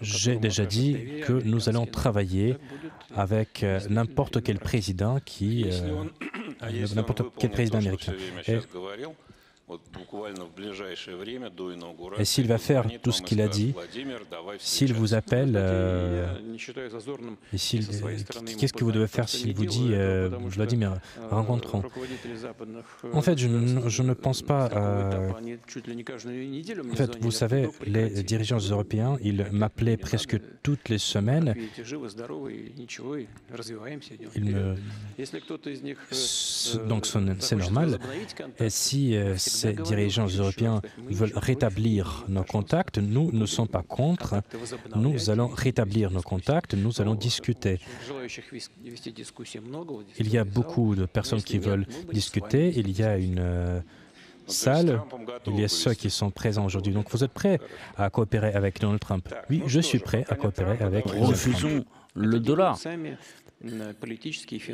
J'ai déjà dit que nous allons travailler avec n'importe quel président n'importe quel président américain. Et s'il va faire tout ce qu'il a dit, s'il vous appelle, qu'est-ce que vous devez faire s'il vous dit Vladimir, rencontrons. En fait, je ne pense pas. En fait, vous savez, les dirigeants européens, ils m'appelaient presque toutes les semaines. Donc, c'est normal. Et si ces dirigeants européens veulent rétablir nos contacts, nous ne sommes pas contre. Nous allons rétablir nos contacts, nous allons discuter. Il y a beaucoup de personnes qui veulent discuter. Il y a une salle, il y a ceux qui sont présents aujourd'hui. Donc vous êtes prêts à coopérer avec Donald Trump? Oui, je suis prêt à coopérer avec Donald Trump. Refusons le dollar.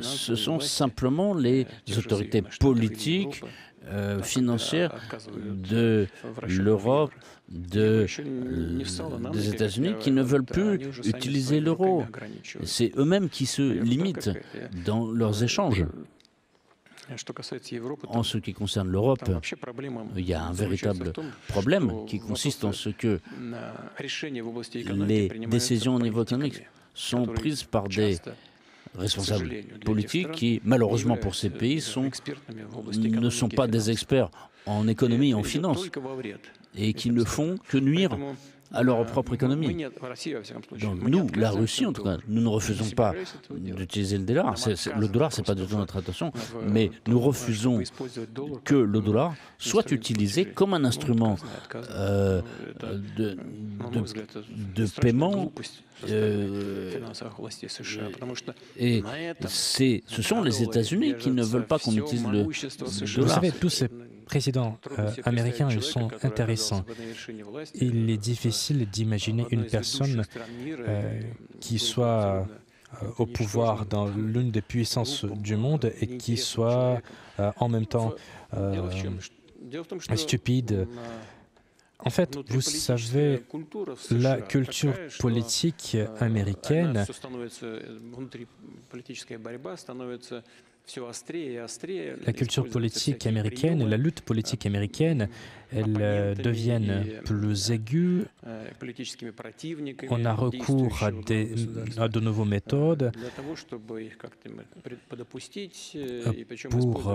Ce sont simplement les autorités politiques, financières de l'Europe, des États-Unis qui ne veulent plus utiliser l'euro. C'est eux-mêmes qui se limitent dans leurs échanges. En ce qui concerne l'Europe, il y a un véritable problème qui consiste en ce que les décisions au niveau économique sont prises par des responsables politiques qui, malheureusement pour ces pays, ne sont pas des experts en économie et en finance et qui ne font que nuire à leur propre économie. Donc nous, la Russie en tout cas, nous ne refusons pas d'utiliser le dollar. Le dollar, ce n'est pas du tout notre attention, mais nous refusons que le dollar soit utilisé comme un instrument de paiement. Et ce sont les États-Unis qui ne veulent pas qu'on utilise le dollar. Vous savez, tous ces présidents américains, ils sont intéressants. Il est difficile d'imaginer une personne qui soit au pouvoir dans l'une des puissances du monde et qui soit en même temps stupide. En fait, vous savez, la culture politique américaine, la culture politique américaine et la lutte politique américaine, elles deviennent plus aiguës. On a recours à de nouvelles méthodes pour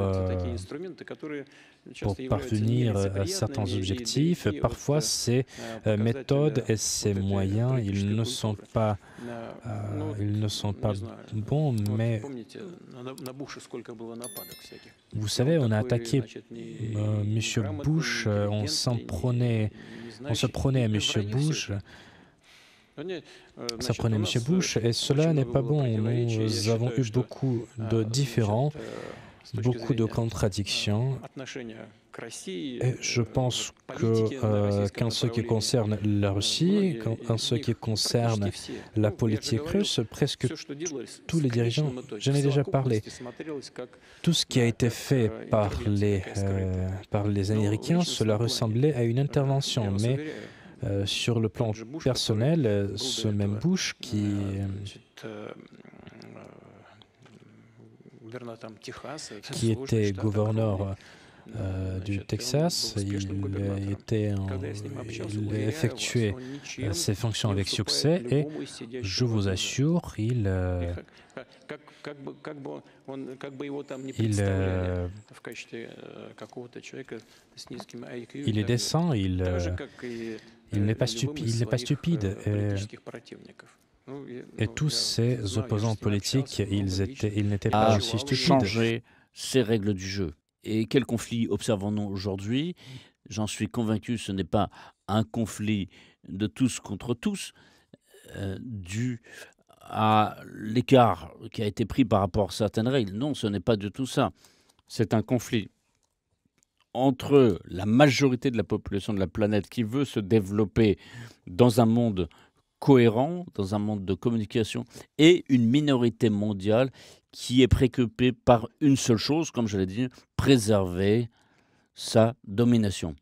parvenir à certains objectifs. Parfois, ces méthodes et ces moyens, ils ne sont pas bons, mais vous savez, on a attaqué M. Bush, on se prenait à M. Bush. Ça prenait M. Bush, et cela n'est pas bon. Nous avons eu beaucoup de différends, beaucoup de contradictions. Et je pense qu'en ce qui concerne la Russie, en ce qui concerne la politique russe, presque tous les dirigeants, j'en ai déjà parlé, tout ce qui a été fait par les Américains, cela ressemblait à une intervention. Mais sur le plan personnel, ce même Bush qui était gouverneur du Texas, il a effectué ses fonctions avec succès et je vous assure, il est décent, il n'est pas stupide. Et tous ces opposants politiques, ils n'étaient pas aussi stupides. Changer ces règles du jeu. Et quel conflit observons-nous aujourd'hui? J'en suis convaincu, ce n'est pas un conflit de tous contre tous, dû à l'écart qui a été pris par rapport à certaines règles. Non, ce n'est pas du tout ça. C'est un conflit entre la majorité de la population de la planète qui veut se développer dans un monde cohérent, dans un monde de communication, et une minorité mondiale qui est préoccupée par une seule chose, comme je l'ai dit, préserver sa domination.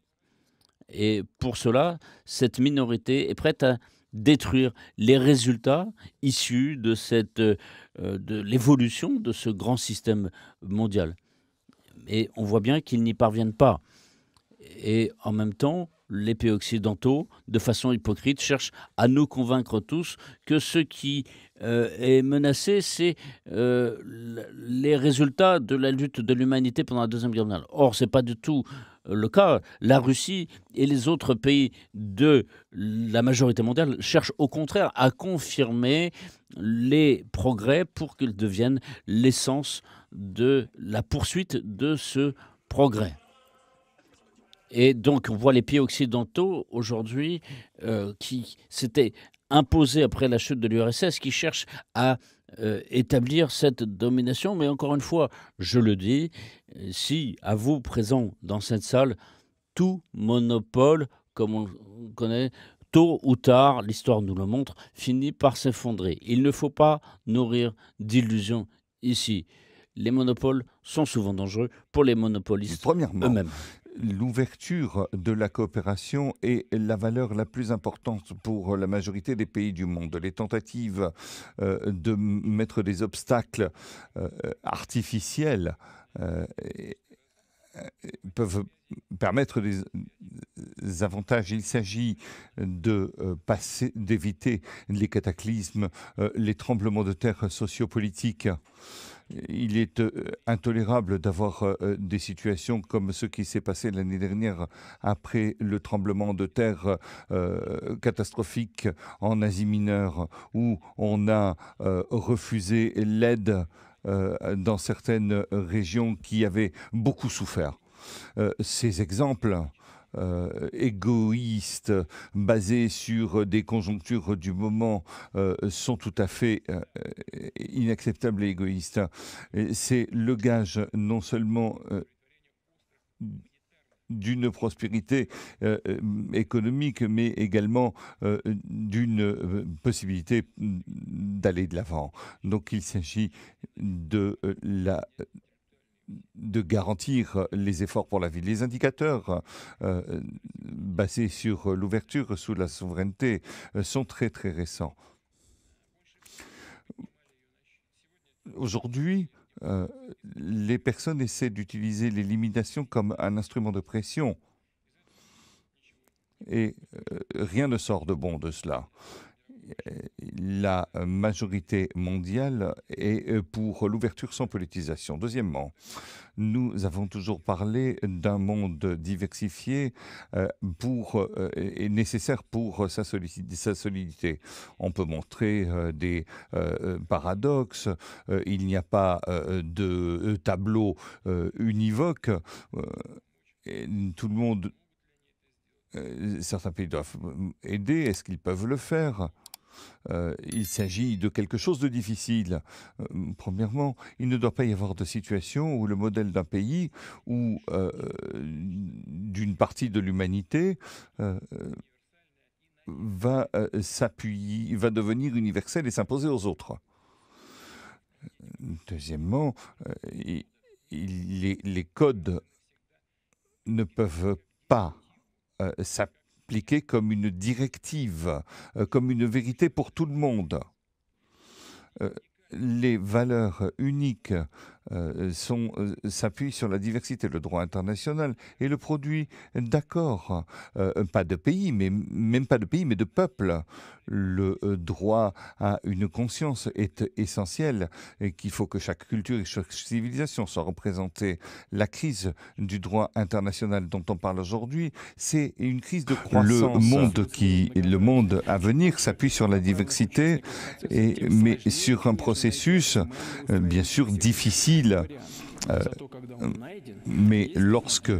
Et pour cela, cette minorité est prête à détruire les résultats issus de de l'évolution de ce grand système mondial. Et on voit bien qu'ils n'y parviennent pas. Et en même temps, les pays occidentaux, de façon hypocrite, cherchent à nous convaincre tous que ce qui est menacé, c'est les résultats de la lutte de l'humanité pendant la Deuxième Guerre mondiale. Or, ce n'est pas du tout le cas. La Russie et les autres pays de la majorité mondiale cherchent au contraire à confirmer les progrès pour qu'ils deviennent l'essence de la poursuite de ce progrès. Et donc, on voit les pays occidentaux aujourd'hui qui s'étaient imposés après la chute de l'URSS, qui cherchent à établir cette domination. Mais encore une fois, je le dis, si à vous présents dans cette salle, tout monopole, comme on connaît, tôt ou tard, l'histoire nous le montre, finit par s'effondrer. Il ne faut pas nourrir d'illusions ici. Les monopoles sont souvent dangereux pour les monopolistes eux-mêmes. L'ouverture de la coopération est la valeur la plus importante pour la majorité des pays du monde. Les tentatives de mettre des obstacles artificiels peuvent permettre des avantages. Il s'agit d'éviter les cataclysmes, les tremblements de terre sociopolitiques. Il est intolérable d'avoir des situations comme ce qui s'est passé l'année dernière après le tremblement de terre catastrophique en Asie mineure, où on a refusé l'aide dans certaines régions qui avaient beaucoup souffert. Ces exemples égoïstes, basés sur des conjonctures du moment, sont tout à fait inacceptables et égoïstes. C'est le gage non seulement d'une prospérité économique, mais également d'une possibilité d'aller de l'avant. Donc il s'agit de garantir les efforts pour la vie. Les indicateurs basés sur l'ouverture sous la souveraineté sont très très récents. Aujourd'hui, les personnes essaient d'utiliser les limitations comme un instrument de pression et rien ne sort de bon de cela. La majorité mondiale est pour l'ouverture sans politisation. Deuxièmement, nous avons toujours parlé d'un monde diversifié et nécessaire pour sa solidité. On peut montrer des paradoxes. Il n'y a pas de tableau univoque. Tout le monde, certains pays doivent aider. Est-ce qu'ils peuvent le faire ? Il s'agit de quelque chose de difficile. Premièrement, il ne doit pas y avoir de situation où le modèle d'un pays ou d'une partie de l'humanité va devenir universel et s'imposer aux autres. Deuxièmement, les codes ne peuvent pas s'appliquer comme une directive, comme une vérité pour tout le monde. Les valeurs uniques s'appuient sur la diversité, le droit international et le produit d'accords, pas de pays, mais même pas de pays, mais de peuples. Le droit à une conscience est essentiel et qu'il faut que chaque culture et chaque civilisation soit représentée. La crise du droit international dont on parle aujourd'hui, c'est une crise de croissance. Le monde à venir s'appuie sur la diversité, mais sur un processus, bien sûr, difficile. Mais lorsque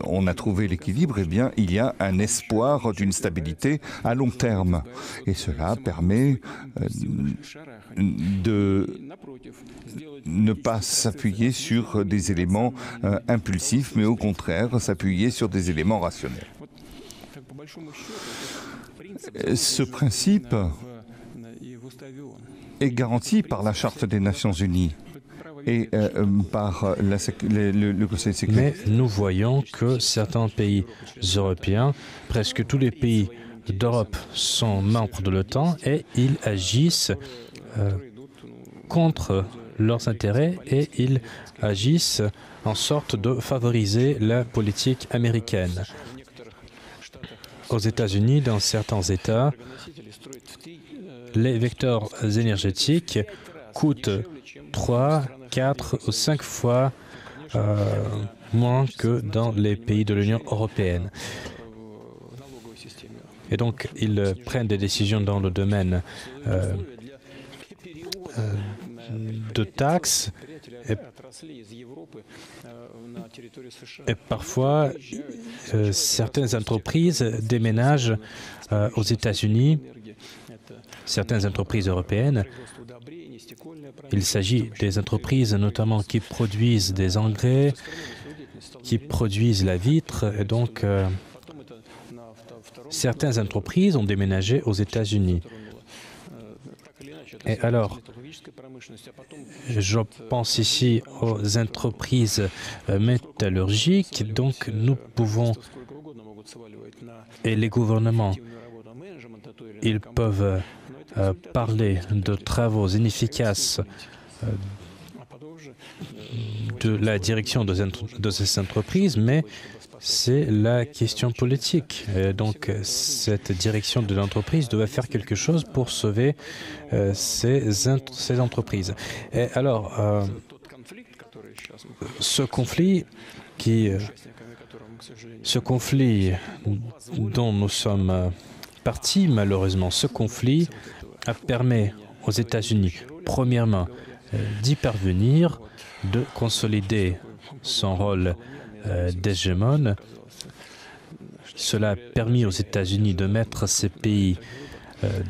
on a trouvé l'équilibre, eh bien, il y a un espoir d'une stabilité à long terme. Et cela permet de ne pas s'appuyer sur des éléments impulsifs, mais au contraire s'appuyer sur des éléments rationnels. Ce principe est garanti par la Charte des Nations Unies et par le Conseil de sécurité. Mais nous voyons que certains pays européens, presque tous les pays d'Europe sont membres de l'OTAN et ils agissent contre leurs intérêts et ils agissent en sorte de favoriser la politique américaine. Aux États-Unis, dans certains États, les vecteurs énergétiques coûtent 3, 4 ou 5 fois moins que dans les pays de l'Union européenne. Et donc, ils prennent des décisions dans le domaine de taxes et parfois certaines entreprises déménagent aux États-Unis, certaines entreprises européennes. Il s'agit des entreprises notamment qui produisent des engrais, qui produisent la vitre et donc certaines entreprises ont déménagé aux États-Unis. Et alors, je pense ici aux entreprises métallurgiques, donc nous pouvons, et les gouvernements, ils peuvent parler de travaux inefficaces de la direction de ces entreprises, mais c'est la question politique. Donc, cette direction de l'entreprise doit faire quelque chose pour sauver ces entreprises. Et alors, ce conflit dont nous sommes partis, malheureusement, ce conflit permet aux États-Unis, premièrement, d'y parvenir, de consolider son rôle d'hégémone. Cela a permis aux États-Unis de mettre ces pays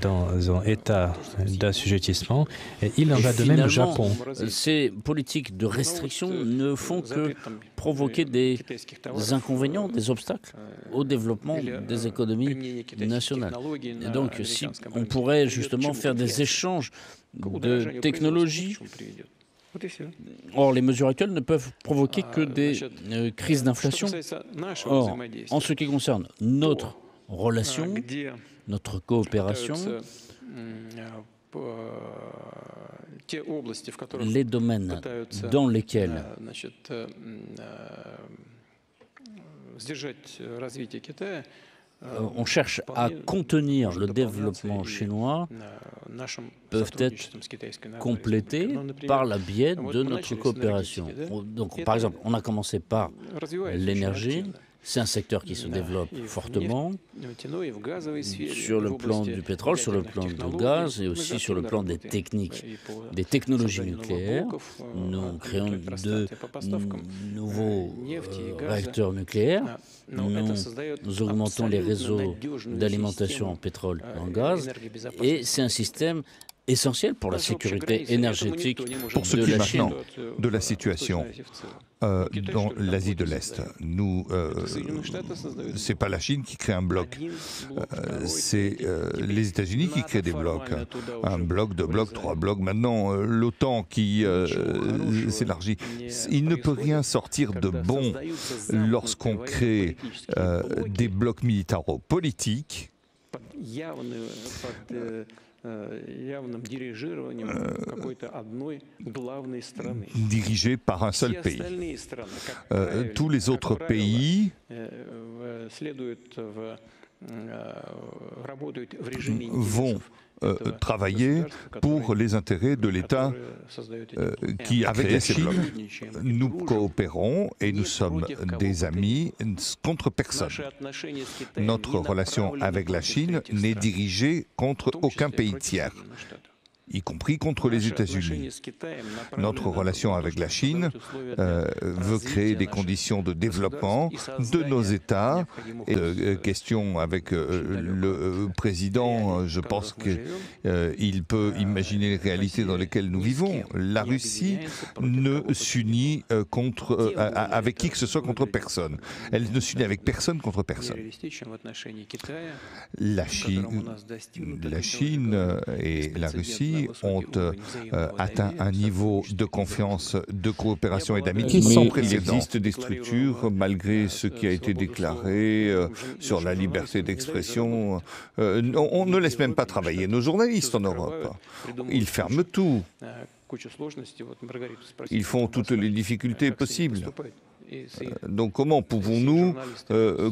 dans un état d'assujettissement et il en va de même au Japon. Ces politiques de restriction ne font que provoquer des inconvénients, des obstacles au développement des économies nationales. Et donc, si on pourrait justement faire des échanges de technologies. Or, les mesures actuelles ne peuvent provoquer que des crises d'inflation. Or, en ce qui concerne notre relation, notre coopération, les domaines dans lesquels on cherche à contenir le développement chinois peuvent être complétés par le biais de notre coopération. Donc, par exemple, on a commencé par l'énergie. C'est un secteur qui se développe fortement sur le plan du pétrole, sur le plan du gaz et aussi sur le plan des technologies nucléaires. Nous créons de nouveaux réacteurs nucléaires. Nous augmentons les réseaux d'alimentation en pétrole et en gaz. Et c'est un système essentiel pour la sécurité énergétique pour ce de qui la est Chine. maintenant de la situation dans l'Asie de l'Est. C'est pas la Chine qui crée un bloc, c'est les États-Unis qui créent des blocs. Un bloc, deux blocs, trois blocs. Maintenant, l'OTAN qui s'élargit. Il ne peut rien sortir de bon lorsqu'on crée des blocs militaro-politiques dirigé par un seul pays. Tous les autres pays vont travailler pour les intérêts de l'État qui a créé ces blocs. Nous coopérons et nous sommes des amis contre personne. Notre relation avec la Chine n'est dirigée contre aucun pays tiers, y compris contre les États-Unis. Notre relation avec la Chine veut créer des conditions de développement de nos États. Et question avec le président, je pense qu'il peut imaginer les réalités dans lesquelles nous vivons. La Russie ne s'unit avec qui que ce soit contre personne. Elle ne s'unit avec personne contre personne. La Chine et la Russie pays ont atteint un niveau de confiance, de coopération et d'amitié sans précédent. Il existe des structures, malgré ce qui a été déclaré sur la liberté d'expression. On ne laisse même pas travailler nos journalistes en Europe. Ils ferment tout. Ils font toutes les difficultés possibles. Donc comment pouvons-nous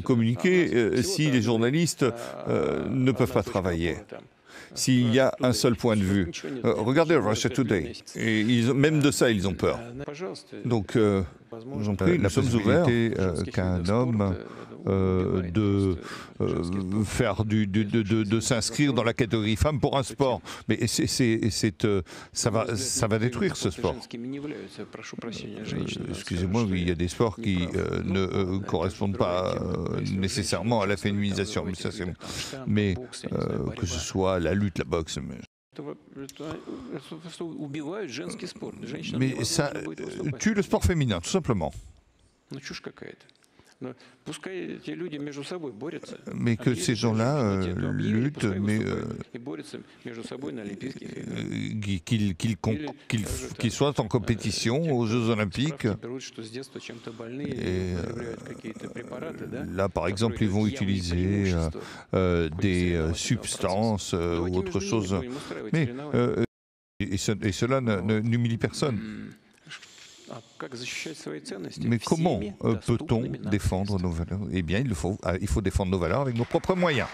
communiquer si les journalistes ne peuvent pas travailler ? S'il y a un seul point de vue. Regardez Russia Today. Et même de ça, ils ont peur. Donc, j'en prie, nous sommes ouverts qu'à un homme de s'inscrire dans la catégorie femme pour un sport. Mais ça va détruire ce sport. Excusez-moi, oui, il y a des sports qui ne correspondent pas nécessairement à la féminisation. Mais que ce soit la lutte, la boxe. Mais ça tue le sport féminin, tout simplement. Mais que ces gens-là luttent, mais qu'ils soient en compétition aux Jeux Olympiques. Et là, par exemple, ils vont utiliser des substances ou autre chose. Mais cela n'humilie personne. Mais comment peut-on défendre nos valeurs ? Eh bien, il faut défendre nos valeurs avec nos propres moyens.